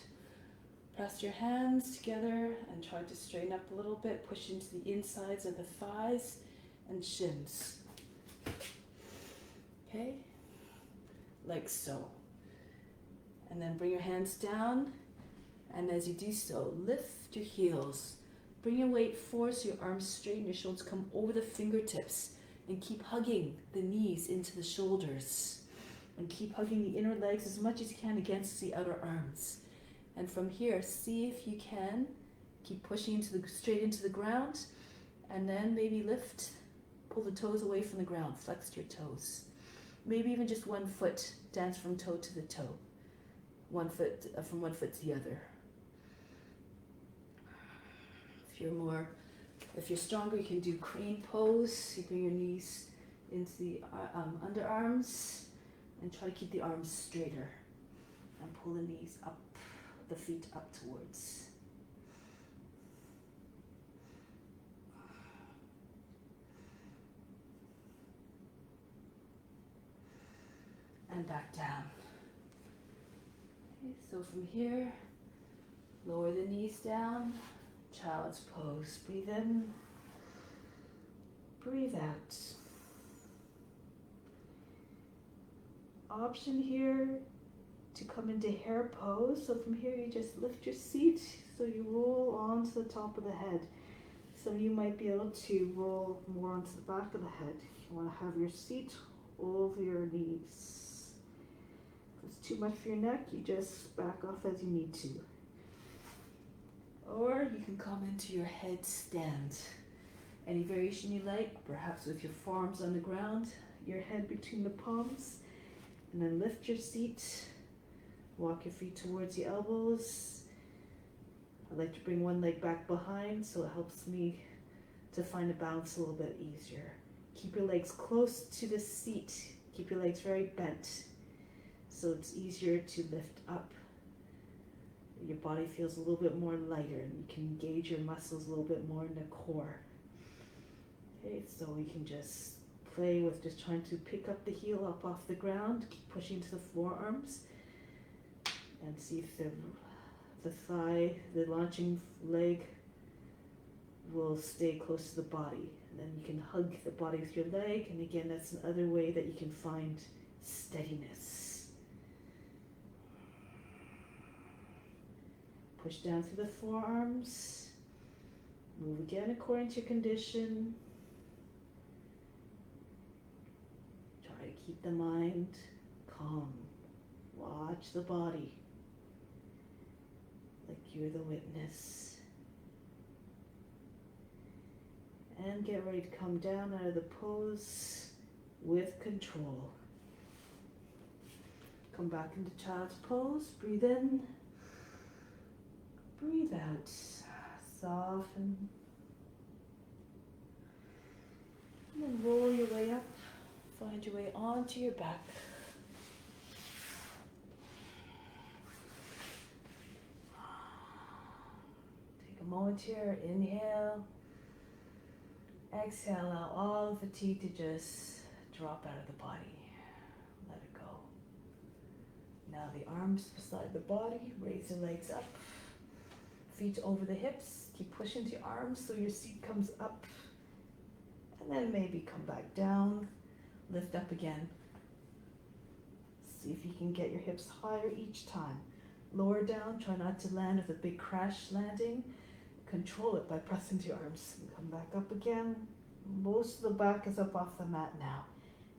Press your hands together and try to straighten up a little bit. Push into the insides of the thighs and shins. Okay? Like so. And then bring your hands down. And as you do so, lift your heels. Bring your weight forward so your arms straighten, your shoulders come over the fingertips. And keep hugging the knees into the shoulders. And keep hugging the inner legs as much as you can against the outer arms. And from here, see if you can keep pushing straight into the ground, and then maybe lift, pull the toes away from the ground, flex your toes. Maybe even just one foot, dance from toe to the toe. One foot, from one foot to the other. If you're stronger, you can do crane pose. You bring your knees into the underarms and try to keep the arms straighter. And pull the knees up. The feet up towards. And back down. Okay, so from here, lower the knees down, child's pose. Breathe in, breathe out. Option here to come into hare pose. So from here you just lift your seat so you roll onto the top of the head. Some of you might be able to roll more onto the back of the head. You want to have your seat over your knees. If it's too much for your neck, you just back off as you need to. Or you can come into your headstand. Any variation you like, perhaps with your forearms on the ground, your head between the palms, and then lift your seat. Walk your feet towards the elbows. I like to bring one leg back behind so it helps me to find a balance a little bit easier. Keep your legs close to the seat. Keep your legs very bent so it's easier to lift up. Your body feels a little bit more lighter and you can engage your muscles a little bit more in the core. Okay, so we can just play with just trying to pick up the heel up off the ground, keep pushing to the forearms. And see if the thigh, the launching leg will stay close to the body. And then you can hug the body with your leg. And again, that's another way that you can find steadiness. Push down through the forearms. Move again according to your condition. Try to keep the mind calm. Watch the body. Like you're the witness. And get ready to come down out of the pose with control. Come back into child's pose. Breathe in. Breathe out. Soften. And then roll your way up Find your way onto your back. Take a moment here, inhale. Exhale, allow all fatigue to just drop out of the body. Let it go. Now the arms beside the body, raise the legs up. Feet over the hips, keep pushing the arms so your seat comes up. And then maybe come back down, lift up again. See if you can get your hips higher each time. Lower down, try not to land with a big crash landing. Control it by pressing the arms. And come back up again. Most of the back is up off the mat now.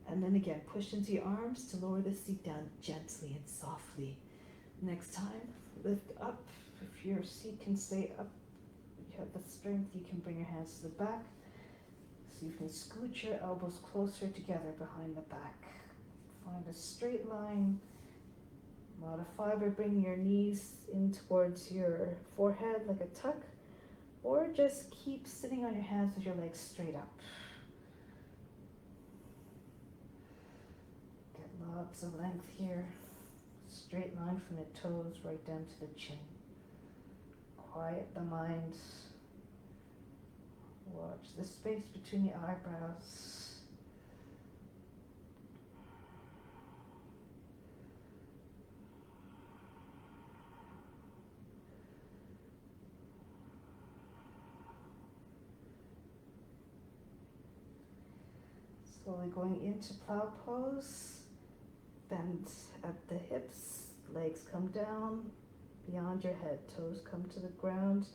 And then again, push into your arms to lower the seat down gently and softly. Next time, lift up. If your seat can stay up, you have the strength, you can bring your hands to the back. So you can scooch your elbows closer together behind the back. Find a straight line. Modify by bringing your knees in towards your forehead like a tuck. Or just keep sitting on your hands with your legs straight up. Get lots of length here. Straight line from the toes right down to the chin. Quiet the mind. Watch the space between the eyebrows. Slowly going into plow pose. Bend at the hips, legs come down beyond your head, toes come to the ground.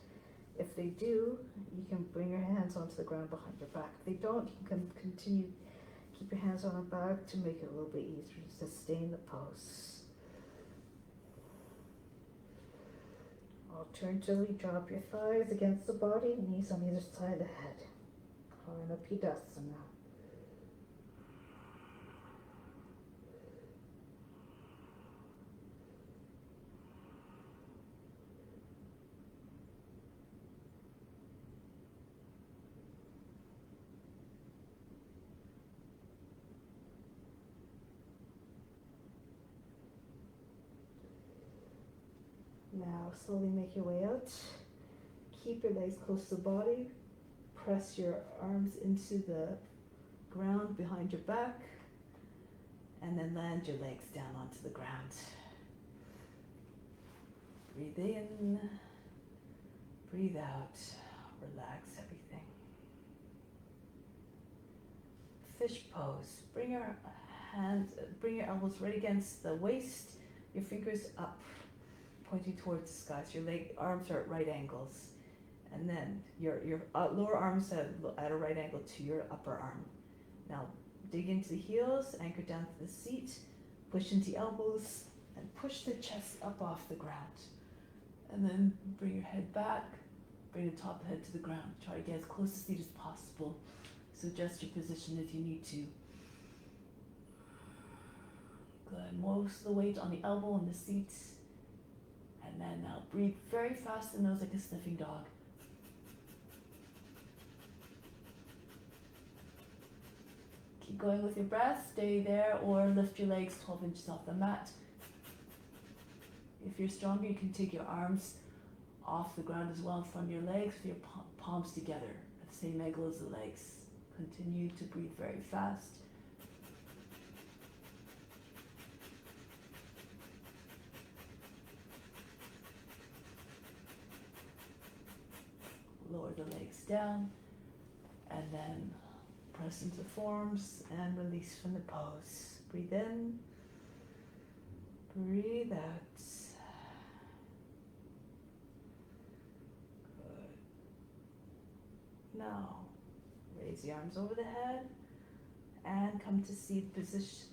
If they do, you can bring your hands onto the ground behind your back. If they don't, you can continue, keep your hands on the back to make it a little bit easier to sustain the pose. Alternatively, drop your thighs against the body, knees on either side of the head. Karnapidasana. Now slowly make your way out. Keep your legs close to the body. Press your arms into the ground behind your back. And then land your legs down onto the ground. Breathe in. Breathe out. Relax everything. Fish pose. Bring your elbows right against the waist. Your fingers up, pointing towards the sky. So your arms are at right angles. And then your lower arms at a right angle to your upper arm. Now dig into the heels, anchor down to the seat, push into the elbows, and push the chest up off the ground. And then bring your head back, bring the top of the head to the ground. Try to get as close to the seat as possible. So adjust your position if you need to. Good. Most of the weight on the elbow and the seat. And then now breathe very fast in the nose like a sniffing dog. Keep going with your breath. Stay there or lift your legs 12 inches off the mat. If you're stronger, you can take your arms off the ground as well in front of your legs with your palms together at the same angle as the legs. Continue to breathe very fast. Lower the legs down and then press into forearms and release from the pose. Breathe in, breathe out. Good. Now, raise the arms over the head and come to seated position.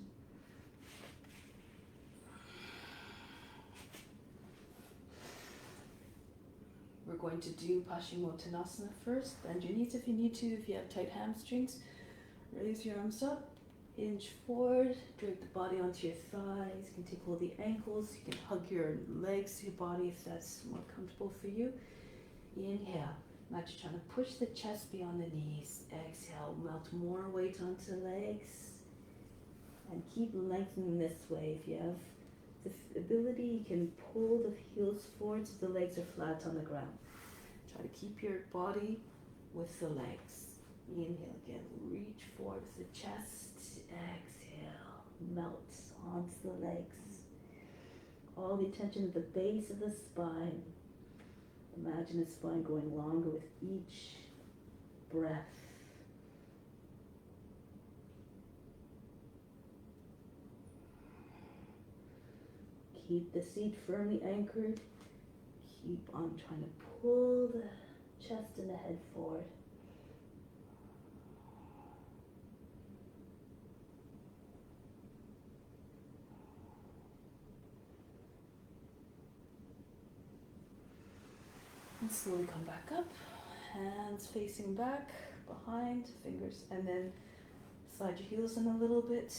We're going to do Paschimottanasana first. Bend your knees if you need to. If you have tight hamstrings, raise your arms up, hinge forward, drape the body onto your thighs. You can take hold of the ankles. You can hug your legs to your body if that's more comfortable for you. Inhale. Now you're trying to push the chest beyond the knees. Exhale, melt more weight onto the legs. And keep lengthening this way. If you have the ability, you can pull the heels forward so the legs are flat on the ground. Try to keep your body with the legs. Inhale again, reach forward with the chest. Exhale, melt onto the legs. All the attention at the base of the spine. Imagine the spine going longer with each breath. Keep the seat firmly anchored. Keep on trying to pull the chest and the head forward. And slowly come back up. Hands facing back, behind, fingers, and then slide your heels in a little bit.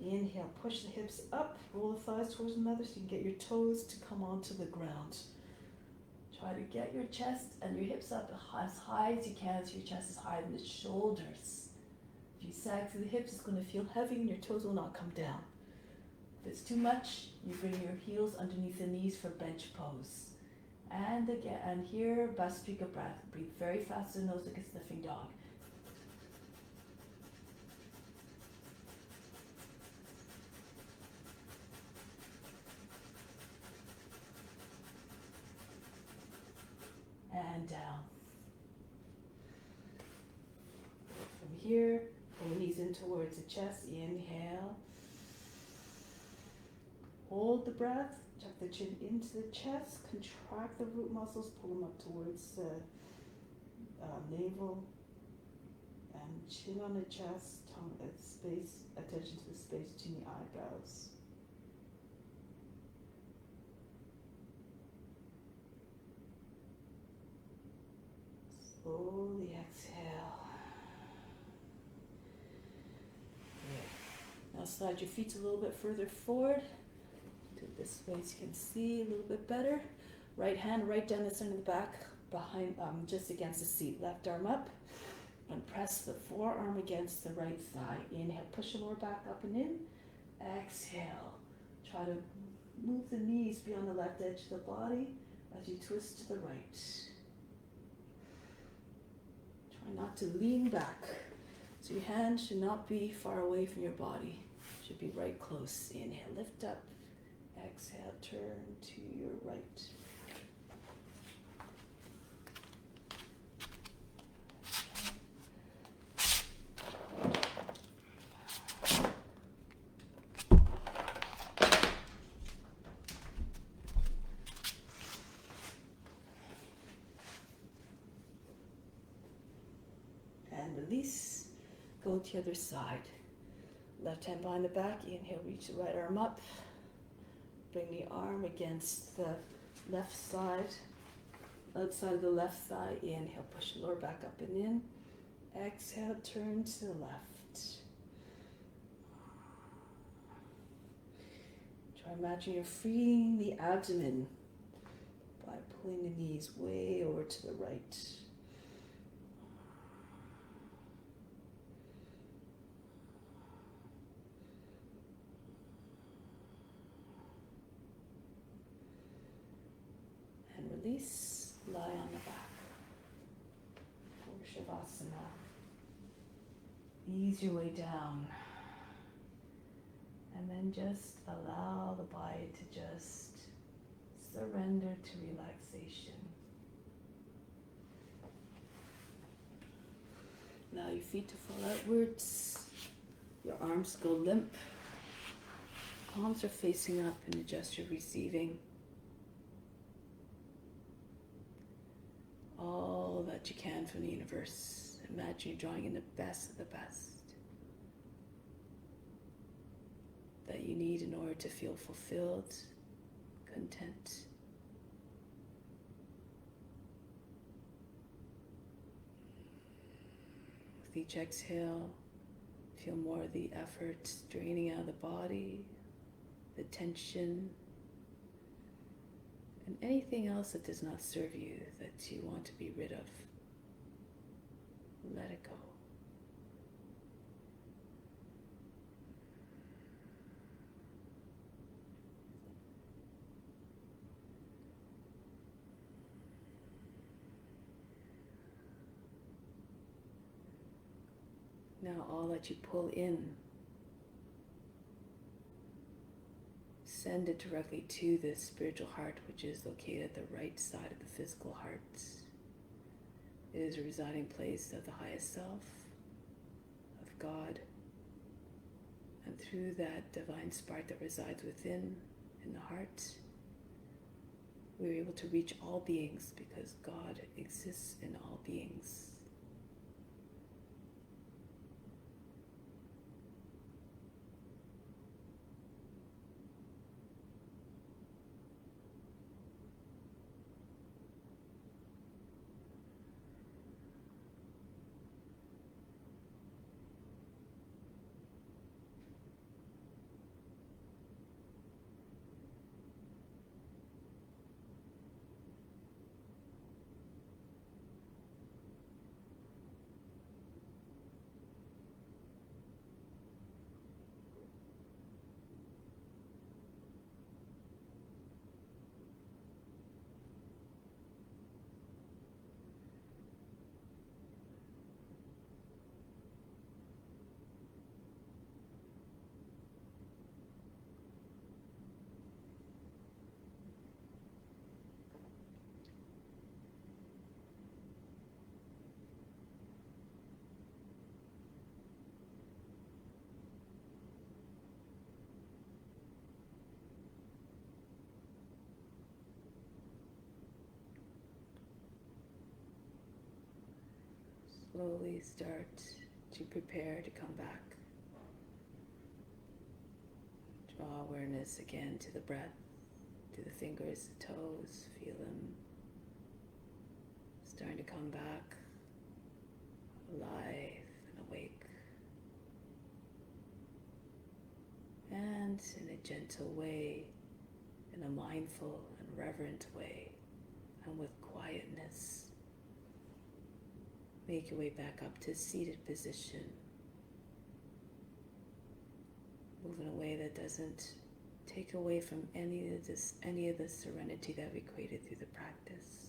Inhale, push the hips up, roll the thighs towards one another so you can get your toes to come onto the ground. Try to get your chest and your hips up as high as you can so your chest is higher than the shoulders. If you sag through the hips, it's going to feel heavy and your toes will not come down. If it's too much, you bring your heels underneath the knees for bench pose. And again, and here, Bhastrika breath. Breathe very fast through the nose like a sniffing dog. And down. From here, pull the knees in towards the chest. Inhale. Hold the breath. Tuck the chin into the chest. Contract the root muscles. Pull them up towards the navel. And chin on the chest. Tongue at space. Attention to the space between the eyebrows. Slowly exhale. Good. Now slide your feet a little bit further forward. Do it this way so you can see a little bit better. Right hand right down the center of the back, behind, just against the seat. Left arm up. And press the forearm against the right thigh. Inhale, push the lower back up and in. Exhale. Try to move the knees beyond the left edge of the body as you twist to the right. Not to lean back. So your hands should not be far away from your body. Should be right close. Inhale, lift up. Exhale, turn to your right. Release, go to the other side. Left hand behind the back, inhale, reach the right arm up. Bring the arm against the left side, outside of the left thigh. Inhale, push the lower back up and in. Exhale, turn to the left. Try imagine you're freeing the abdomen by pulling the knees way over to the right. Release, lie on the back for Shavasana. Ease your way down. And then just allow the body to just surrender to relaxation. Allow your feet to fall outwards. Your arms go limp. Palms are facing up in the gesture of receiving. All that you can from the universe. Imagine you're drawing in the best of the best that you need in order to feel fulfilled, content. With each exhale, feel more of the effort draining out of the body, the tension, and anything else that does not serve you, that you want to be rid of. Let it go. Now all that you pull in, send it directly to the spiritual heart, which is located at the right side of the physical heart. It is a residing place of the highest self, of God, and through that divine spark that resides within, in the heart, we are able to reach all beings because God exists in all beings. Slowly start to prepare to come back. Draw awareness again to the breath, to the fingers, the toes, feel them starting to come back alive and awake. And in a gentle way, in a mindful and reverent way, and with quietness, make your way back up to seated position. Move in a way that doesn't take away from any of the serenity that we created through the practice.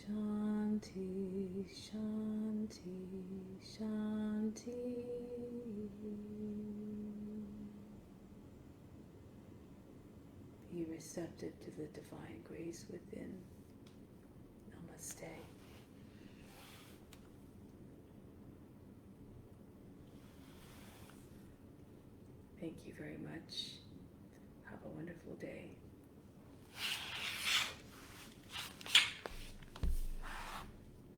Shanti, Shanti, Shanti. Be receptive to the divine grace within. Namaste. Thank you very much. Have a wonderful day.